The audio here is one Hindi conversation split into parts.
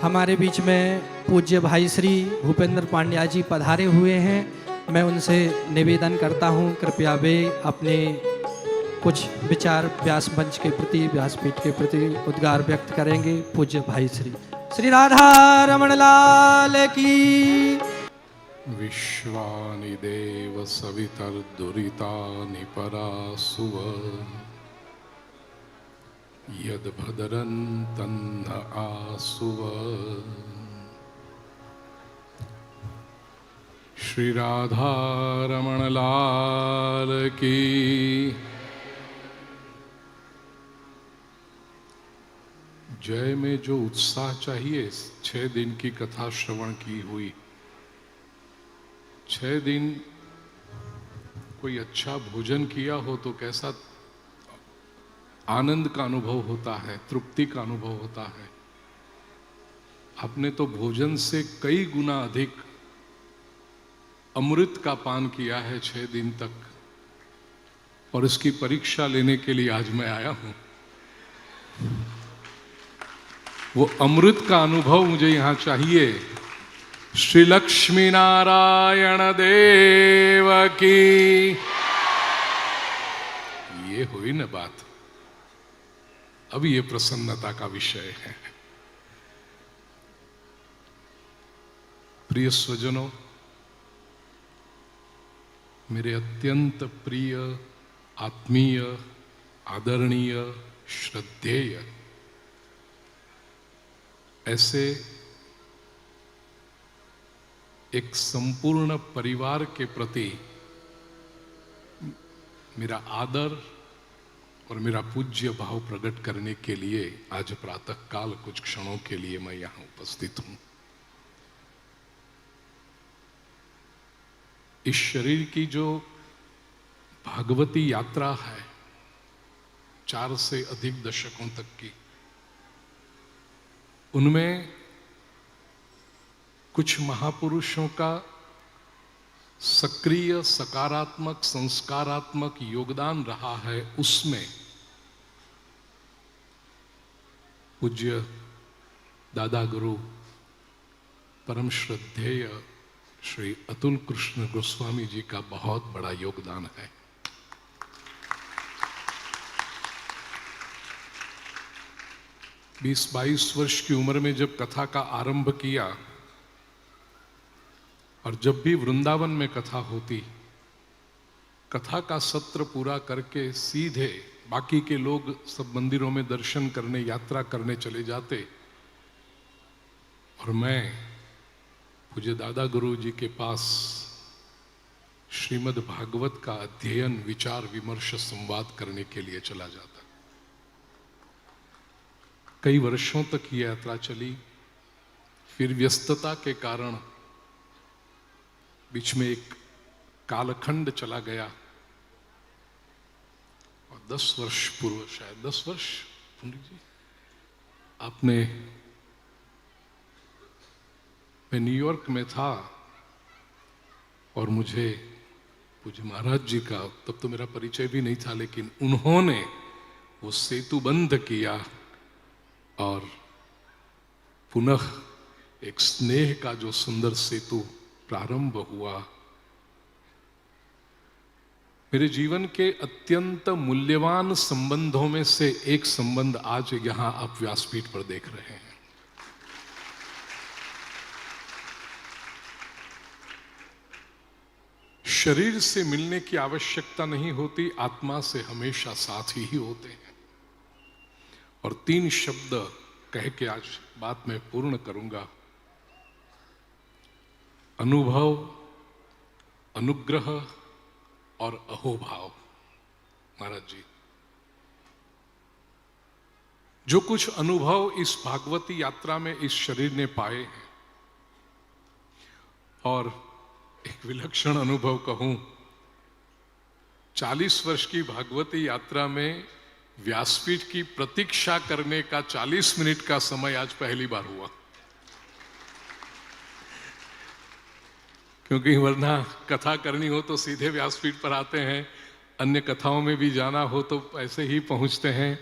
हमारे बीच में पूज्य भाई श्री भूपेंद्र पांड्या जी पधारे हुए हैं। मैं उनसे निवेदन करता हूं, कृपया वे अपने कुछ विचार व्यास मंच के प्रति, व्यासपीठ के प्रति उद्गार व्यक्त करेंगे। पूज्य भाई श्री राधा रमण लाल की। विश्वानि देव सवितर्दुरितानि परासुव यद्भद्रं तन्न आसुव। श्री राधा रमण लाल की। जय में जो उत्साह चाहिए, 6 दिन की कथा श्रवण की हुई। 6 दिन कोई अच्छा भोजन किया हो तो कैसा आनंद का अनुभव होता है, तृप्ति का अनुभव होता है। आपने तो भोजन से कई गुना अधिक अमृत का पान किया है 6 दिन तक, और इसकी परीक्षा लेने के लिए आज मैं आया हूं। वो अमृत का अनुभव मुझे यहां चाहिए। श्री लक्ष्मी नारायण देव की। ये हुई ना बात। अब ये प्रसन्नता का विषय है। प्रिय स्वजनों, मेरे अत्यंत प्रिय, आत्मीय, आदरणीय, श्रद्धेय ऐसे एक संपूर्ण परिवार के प्रति मेरा आदर और मेरा पूज्य भाव प्रकट करने के लिए आज प्रातः काल कुछ क्षणों के लिए मैं यहां उपस्थित हूं। इस शरीर की जो भागवती यात्रा है, 4 से अधिक दशकों तक की, उनमें कुछ महापुरुषों का सक्रिय, सकारात्मक, संस्कारात्मक योगदान रहा है। उसमें पूज्य दादा गुरु परम श्रद्धेय श्री अतुल कृष्ण गोस्वामी जी का बहुत बड़ा योगदान है। बीस 22 वर्ष की उम्र में जब कथा का आरंभ किया, और जब भी वृंदावन में कथा होती, कथा का सत्र पूरा करके सीधे बाकी के लोग सब मंदिरों में दर्शन करने, यात्रा करने चले जाते, और मैं पूज्य दादा गुरु जी के पास श्रीमद् भागवत का अध्ययन, विचार, विमर्श, संवाद करने के लिए चला जाता। कई वर्षों तक ये यात्रा चली। फिर व्यस्तता के कारण बीच में एक कालखंड चला गया, और 10 वर्ष पूर्व, शायद 10 वर्ष पंडित जी, आपने, मैं न्यूयॉर्क में था और मुझे पूज्य महाराज जी का तब तो मेरा परिचय भी नहीं था, लेकिन उन्होंने वो सेतु बंद किया और पुनः एक स्नेह का जो सुंदर सेतु प्रारंभ हुआ। मेरे जीवन के अत्यंत मूल्यवान संबंधों में से एक संबंध आज यहां आप व्यासपीठ पर देख रहे हैं। शरीर से मिलने की आवश्यकता नहीं होती, आत्मा से हमेशा साथ ही होते हैं। और 3 शब्द कह के आज बात मैं पूर्ण करूंगा। अनुभव, अनुग्रह और अहोभाव। महाराज जी, जो कुछ अनुभव इस भागवती यात्रा में इस शरीर ने पाए हैं, और एक विलक्षण अनुभव कहूं, 40 वर्ष की भागवती यात्रा में व्यासपीठ की प्रतीक्षा करने का 40 मिनट का समय आज पहली बार हुआ। क्योंकि वरना कथा करनी हो तो सीधे व्यासपीठ पर आते हैं, अन्य कथाओं में भी जाना हो तो ऐसे ही पहुंचते हैं।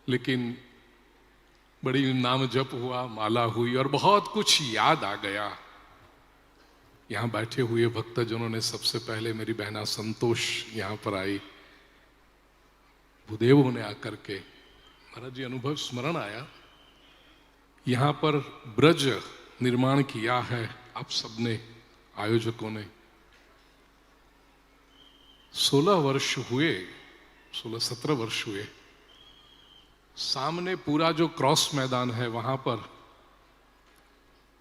लेकिन बड़ी नाम जप हुआ, माला हुई और बहुत कुछ याद आ गया। यहाँ बैठे हुए भक्तजनों ने सबसे पहले मेरी बहना संतोष यहाँ पर आई, भूदेवों ने आकर के, महाराज जी अनुभव स्मरण आया, यहाँ पर ब्रज निर्माण किया है आप सबने, आयोजकों ने। 16 वर्ष हुए, 16-17 वर्ष हुए। सामने पूरा जो क्रॉस मैदान है वहां पर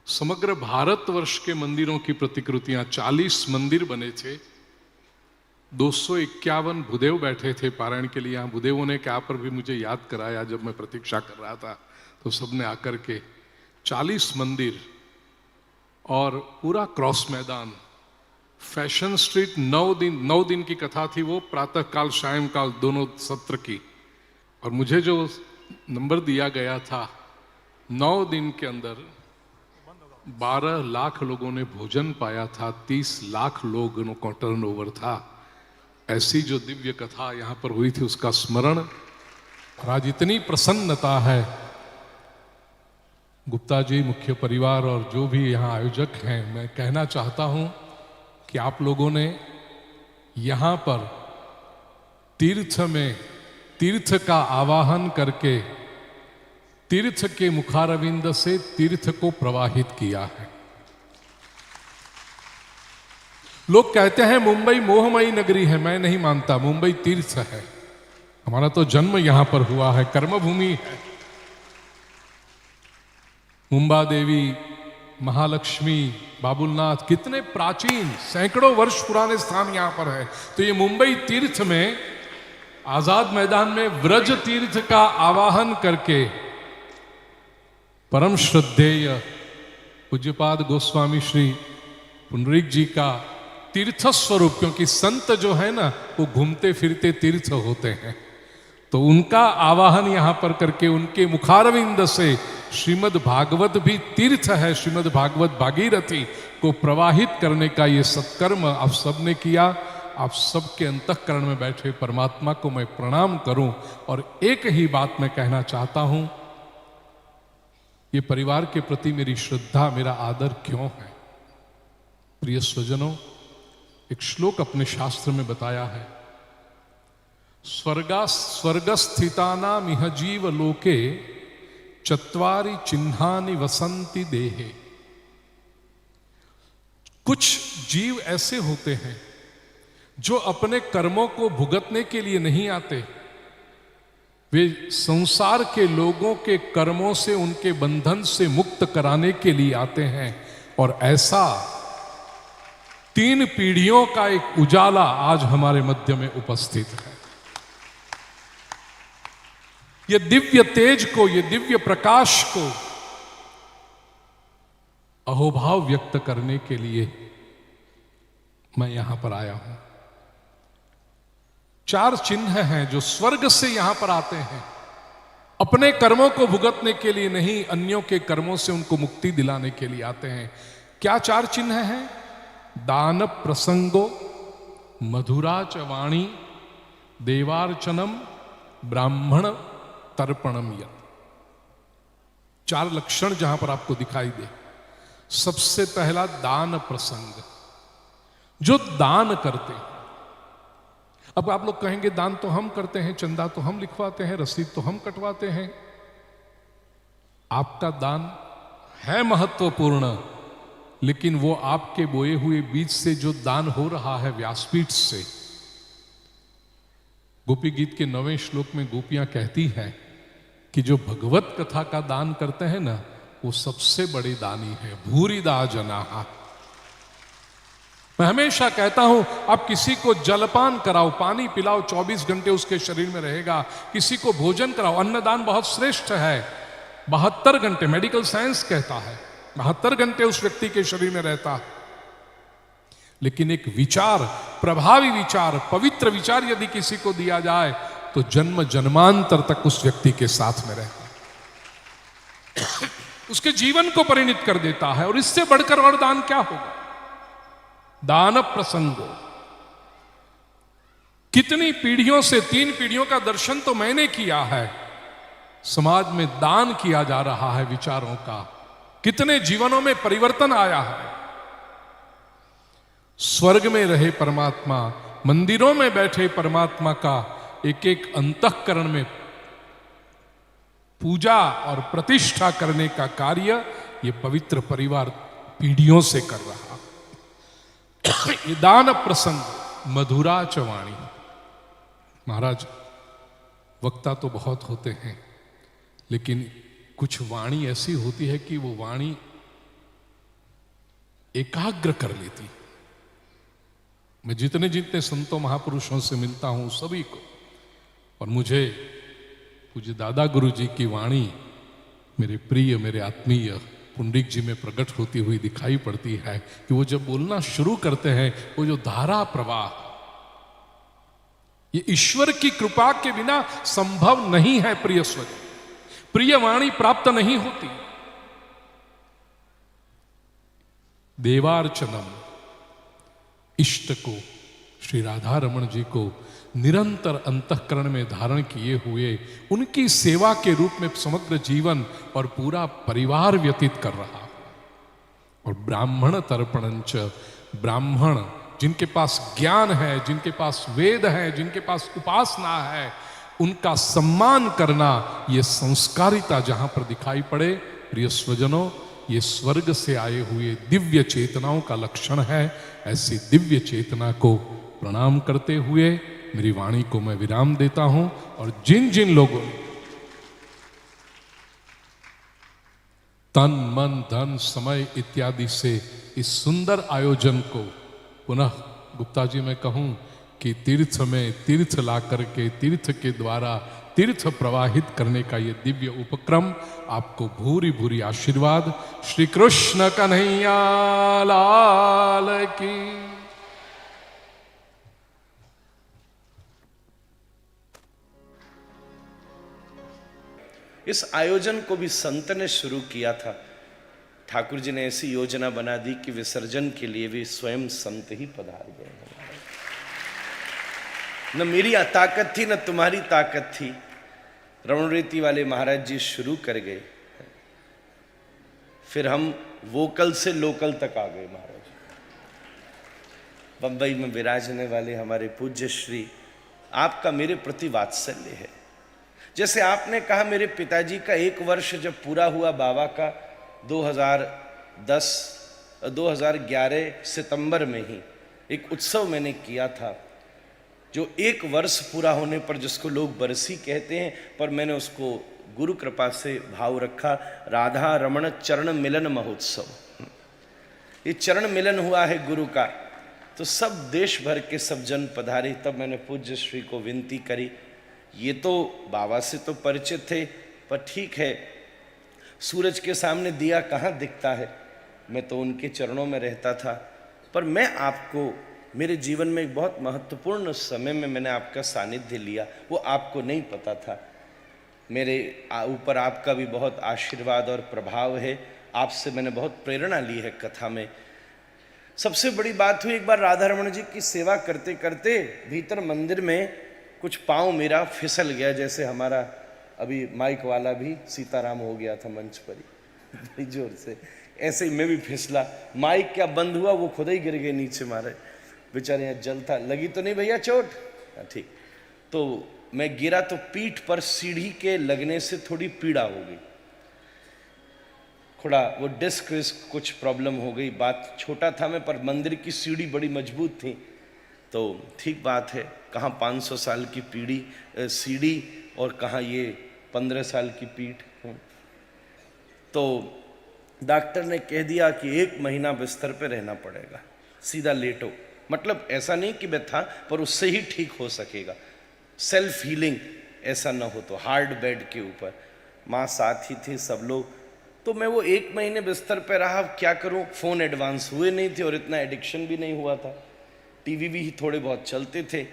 समग्र भारतवर्ष के मंदिरों की प्रतिकृतियां, 40 मंदिर बने थे, 251 भूदेव बैठे थे पारायण के लिए। यहाँ भूदेवों ने क्या पर भी मुझे याद कराया, जब मैं प्रतीक्षा कर रहा था तो सबने आकर के 40 मंदिर और पूरा क्रॉस मैदान, फैशन स्ट्रीट। 9 दिन की कथा थी वो, प्रातः काल सायं काल दोनों सत्र की। और मुझे जो नंबर दिया गया था, 9 दिन के अंदर 12 लाख लोगों ने भोजन पाया था, 30 लाख लोगों का टर्नओवर था। ऐसी जो दिव्य कथा यहाँ पर हुई थी उसका स्मरण, और आज इतनी प्रसन्नता है। गुप्ता जी, मुख्य परिवार और जो भी यहाँ आयोजक हैं, मैं कहना चाहता हूं कि आप लोगों ने यहाँ पर तीर्थ में तीर्थ का आवाहन करके तीर्थ के मुखारविंद से तीर्थ को प्रवाहित किया है। लोग कहते हैं मुंबई मोहमयी नगरी है, मैं नहीं मानता, मुंबई तीर्थ है। हमारा तो जन्म यहां पर हुआ है, कर्मभूमि है। मुंबा देवी, महालक्ष्मी, बाबुलनाथ, कितने प्राचीन सैकड़ों वर्ष पुराने स्थान यहां पर है। तो ये मुंबई तीर्थ में आजाद मैदान में व्रज तीर्थ का आवाहन करके परम श्रद्धेय पूज्यपाद गोस्वामी श्री पुंडरीक जी का तीर्थ स्वरूप, क्योंकि संत जो है ना वो घूमते फिरते तीर्थ होते हैं, तो उनका आवाहन यहां पर करके उनके मुखारविंद से श्रीमद् भागवत भी तीर्थ है, श्रीमद् भागवत भागीरथी को प्रवाहित करने का ये सत्कर्म आप सबने किया। आप सबके अंतःकरण में बैठे परमात्मा को मैं प्रणाम करूं। और एक ही बात मैं कहना चाहता हूं, ये परिवार के प्रति मेरी श्रद्धा, मेरा आदर क्यों है। प्रिय स्वजनों, एक श्लोक अपने शास्त्र में बताया है, स्वर्गस्थितानाम इह जीव लोके चत्वारि चिन्हानि वसंति देहे। कुछ जीव ऐसे होते हैं जो अपने कर्मों को भुगतने के लिए नहीं आते, वे संसार के लोगों के कर्मों से, उनके बंधन से मुक्त कराने के लिए आते हैं। और ऐसा 3 पीढ़ियों का एक उजाला आज हमारे मध्य में उपस्थित है। ये दिव्य तेज को, ये दिव्य प्रकाश को अहोभाव व्यक्त करने के लिए मैं यहां पर आया हूं। 4 चिन्ह हैं जो स्वर्ग से यहां पर आते हैं, अपने कर्मों को भुगतने के लिए नहीं, अन्यों के कर्मों से उनको मुक्ति दिलाने के लिए आते हैं। क्या 4 चिन्ह हैं? दान प्रसंगो, मधुराच वाणी, देवार्चनम, ब्राह्मण तर्पणम यत्। 4 लक्षण जहां पर आपको दिखाई दे। सबसे पहला दान प्रसंग, जो दान करते हैं। अब आप लोग कहेंगे दान तो हम करते हैं, चंदा तो हम लिखवाते हैं, रसीद तो हम कटवाते हैं। आपका दान है महत्वपूर्ण, लेकिन वो आपके बोए हुए बीज से जो दान हो रहा है व्यासपीठ से। गोपी गीत के 9वें श्लोक में गोपियां कहती हैं कि जो भगवत कथा का दान करते हैं ना, वो सबसे बड़ी दानी है। भूरिदा जनाहा। मैं हमेशा कहता हूं, आप किसी को जलपान कराओ, पानी पिलाओ, 24 घंटे उसके शरीर में रहेगा। किसी को भोजन कराओ, अन्नदान बहुत श्रेष्ठ है। 72 घंटे मेडिकल साइंस कहता है, 72 घंटे उस व्यक्ति के शरीर में रहता है। लेकिन एक विचार, प्रभावी विचार, पवित्र विचार यदि किसी को दिया जाए तो जन्म जन्मांतर तक उस व्यक्ति के साथ में रहता है, उसके जीवन को परिणित कर देता है। और इससे बढ़कर और दान क्या होगा? दान प्रसंगो। कितनी पीढ़ियों से, 3 पीढ़ियों का दर्शन तो मैंने किया है। समाज में दान किया जा रहा है विचारों का, कितने जीवनों में परिवर्तन आया है। स्वर्ग में रहे परमात्मा, मंदिरों में बैठे परमात्मा का एक एक अंतःकरण में पूजा और प्रतिष्ठा करने का कार्य ये पवित्र परिवार पीढ़ियों से कर रहा। ये दान प्रसंग मधुरा चवाणी। महाराज, वक्ता तो बहुत होते हैं, लेकिन कुछ वाणी ऐसी होती है कि वो वाणी एकाग्र कर लेती। मैं जितने जितने संतों महापुरुषों से मिलता हूं सभी को, और मुझे पूज्य दादा गुरु जी की वाणी मेरे प्रिय, मेरे आत्मीय पुंडरिक जी में प्रकट होती हुई दिखाई पड़ती है कि वो जब बोलना शुरू करते हैं, वो जो धारा प्रवाह, ये ईश्वर की कृपा के बिना संभव नहीं है। प्रिय स्वजन, प्रिय वाणी प्राप्त नहीं होती। देवार्चनम, इष्ट को, श्री राधा रमण जी को निरंतर अंतःकरण में धारण किए हुए उनकी सेवा के रूप में समग्र जीवन और पूरा परिवार व्यतीत कर रहा। और ब्राह्मण तर्पणंच, ब्राह्मण जिनके पास ज्ञान है, जिनके पास वेद है, जिनके पास उपासना है, उनका सम्मान करना, ये संस्कारिता जहां पर दिखाई पड़े, प्रिय स्वजनों, ये स्वर्ग से आए हुए दिव्य चेतनाओं का लक्षण है। ऐसी दिव्य चेतना को प्रणाम करते हुए मेरी वाणी को मैं विराम देता हूं। और जिन जिन लोगों ने तन, मन, धन, समय इत्यादि से इस सुंदर आयोजन को, पुनः गुप्ता जी मैं कहूं कि तीर्थ में तीर्थ ला करके तीर्थ के द्वारा तीर्थ प्रवाहित करने का ये दिव्य उपक्रम, आपको भूरी भूरी आशीर्वाद। श्री कृष्ण कन्हैया लाल की। इस आयोजन को भी संत ने शुरू किया था। ठाकुर जी ने ऐसी योजना बना दी कि विसर्जन के लिए भी स्वयं संत ही पधार गए। न मेरी ताकत थी, न तुम्हारी ताकत थी। रमणरेती वाले महाराज जी शुरू कर गए, फिर हम वोकल से लोकल तक आ गए। महाराज बंबई में विराजने वाले हमारे पूज्य श्री, आपका मेरे प्रति वात्सल्य है। जैसे आपने कहा, मेरे पिताजी का 1 वर्ष जब पूरा हुआ बाबा का 2011 सितंबर में ही एक उत्सव मैंने किया था, जो 1 वर्ष पूरा होने पर, जिसको लोग बरसी कहते हैं, पर मैंने उसको गुरु कृपा से भाव रखा, राधा रमण चरण मिलन महोत्सव। ये चरण मिलन हुआ है गुरु का, तो सब देश भर के सब जन पधारे। तब मैंने पूज्य श्री को विनती करी, ये तो बाबा से तो परिचित थे, पर ठीक है, सूरज के सामने दिया कहाँ दिखता है, मैं तो उनके चरणों में रहता था, पर मैं आपको, मेरे जीवन में एक बहुत महत्वपूर्ण समय में मैंने आपका सानिध्य लिया, वो आपको नहीं पता था। मेरे ऊपर आपका भी बहुत आशीर्वाद और प्रभाव है, आपसे मैंने बहुत प्रेरणा ली है कथा में। सबसे बड़ी बात हुई, एक बार राधा रमण जी की सेवा करते करते भीतर मंदिर में कुछ पाँव मेरा फिसल गया, जैसे हमारा अभी माइक वाला भी सीताराम हो गया था मंच पर ही, बड़ी जोर से, ऐसे ही मैं भी फिसला। माइक क्या बंद हुआ, वो खुद ही गिर गए नीचे, मारे बेचारे, यहाँ जल था। लगी तो नहीं भैया चोट? ठीक। तो मैं गिरा तो पीठ पर सीढ़ी के लगने से थोड़ी पीड़ा हो गई, थोड़ा वो डिस्क कुछ प्रॉब्लम हो गई। बात छोटा था मैं, पर मंदिर की सीढ़ी बड़ी मजबूत थी, तो ठीक बात है, कहाँ 500 साल की सीढ़ी और कहाँ ये 15 साल की पीठ। तो डॉक्टर ने कह दिया कि 1 महीना बिस्तर पे रहना पड़ेगा, सीधा लेटो। मतलब ऐसा नहीं कि मैं था, पर उससे ही ठीक हो सकेगा, सेल्फ हीलिंग ऐसा ना हो तो, हार्ड बेड के ऊपर। माँ साथ ही थे, सब लोग। तो मैं वो 1 महीने बिस्तर पे रहा, क्या करूं, फ़ोन एडवांस हुए नहीं थे और इतना एडिक्शन भी नहीं हुआ था, टीवी भी थोड़े बहुत चलते थे।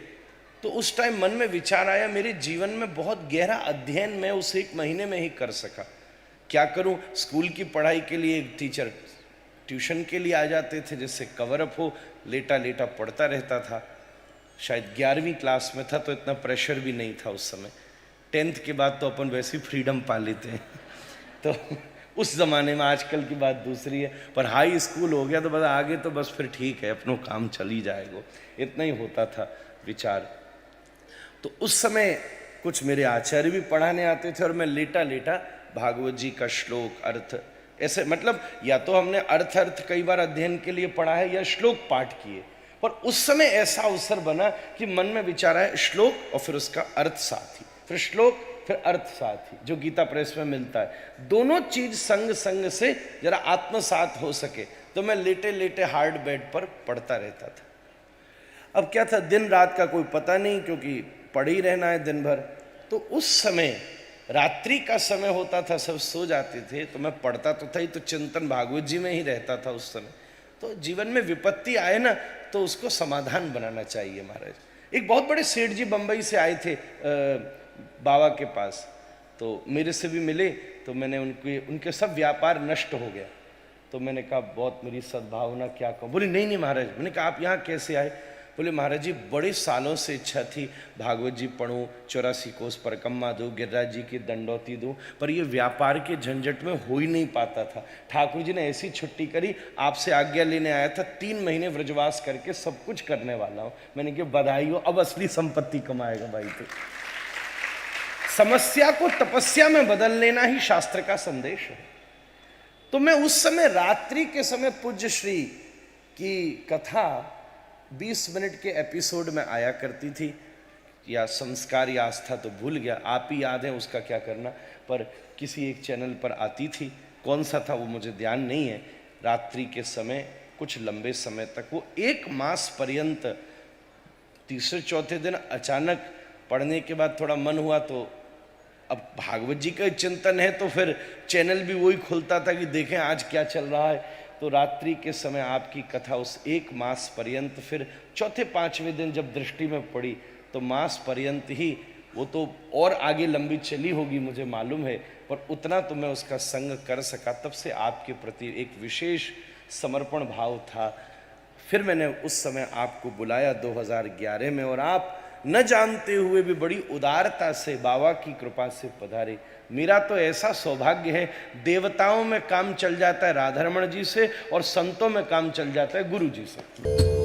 तो उस टाइम मन में विचार आया, मेरे जीवन में बहुत गहरा अध्ययन मैं उस 1 महीने में ही कर सका, क्या करूं। स्कूल की पढ़ाई के लिए एक टीचर ट्यूशन के लिए आ जाते थे, जिससे कवर अप हो, लेटा लेटा पढ़ता रहता था। शायद 11वीं क्लास में था, तो इतना प्रेशर भी नहीं था उस समय। 10th के बाद तो अपन वैसे ही फ्रीडम पा लेते हैं। तो उस ज़माने में, आजकल की बात दूसरी है, पर हाई स्कूल हो गया तो बस आगे तो बस फिर ठीक है, अपनों काम चल ही जाएगा, इतना ही होता था विचार। तो उस समय कुछ मेरे आचार्य भी पढ़ाने आते थे और मैं लेटा लेटा भागवत जी का श्लोक अर्थ ऐसे, मतलब या तो हमने अर्थ कई बार अध्ययन के लिए पढ़ा है या श्लोक पाठ किए, पर उस समय ऐसा अवसर बना कि मन में विचार आया श्लोक और फिर उसका अर्थ साथ ही, फिर श्लोक फिर अर्थ साथ ही, जो गीता प्रेस में मिलता है। दोनों चीज संग संग से जरा आत्मसात हो सके, तो मैं लेटे लेटे हार्ड बेड पर पढ़ता रहता था। अब क्या था, दिन रात का कोई पता नहीं, क्योंकि पढ़ ही रहना है दिन भर। तो उस समय रात्रि का समय होता था, सब सो जाते थे, तो मैं पढ़ता तो था ही, तो चिंतन भागवत जी में ही रहता था उस समय। तो जीवन में विपत्ति आए ना, तो उसको समाधान बनाना चाहिए महाराज। एक बहुत बड़े सेठ जी बंबई से आए थे बाबा के पास, तो मेरे से भी मिले, तो मैंने उनके सब व्यापार नष्ट हो गया। तो मैंने कहा बहुत मेरी सद्भावना, क्या कहूँ। बोले नहीं नहीं महाराज। मैंने कहा आप यहाँ कैसे आए? बोले महाराज जी बड़े सालों से इच्छा थी भागवत जी पढ़ूं, 84 कोस परिक्रमा दूं, गिरिराज जी की दंडौती दूं, पर ये व्यापार के झंझट में हो ही नहीं पाता था। ठाकुर जी ने ऐसी छुट्टी करी, आपसे आज्ञा लेने आया था, 3 महीने व्रजवास करके सब कुछ करने वाला हूं। मैंने कहा बधाई हो, अब असली संपत्ति कमाएगा भाई। तो समस्या को तपस्या में बदल लेना ही शास्त्र का संदेश है। तो मैं उस समय रात्रि के समय पूज्य श्री की कथा 20 मिनट के एपिसोड में आया करती थी, या संस्कार या आस्था तो भूल गया, आप ही याद है उसका क्या करना, पर किसी एक चैनल पर आती थी, कौन सा था वो मुझे ध्यान नहीं है। रात्रि के समय कुछ लंबे समय तक, वो 1 मास पर्यंत, तीसरे चौथे दिन अचानक पढ़ने के बाद थोड़ा मन हुआ, तो अब भागवत जी का चिंतन है तो फिर चैनल भी वही खुलता था कि देखें आज क्या चल रहा है। तो रात्रि के समय आपकी कथा उस 1 मास पर्यंत, फिर चौथे 5वें दिन जब दृष्टि में पड़ी तो मास पर्यंत ही, वो तो और आगे लंबी चली होगी मुझे मालूम है, पर उतना तो मैं उसका संग कर सका। तब से आपके प्रति एक विशेष समर्पण भाव था। फिर मैंने उस समय आपको बुलाया 2011 में, और आप न जानते हुए भी बड़ी उदारता से बाबा की कृपा से पधारे। मेरा तो ऐसा सौभाग्य है, देवताओं में काम चल जाता है राधारमण जी से, और संतों में काम चल जाता है गुरु जी से।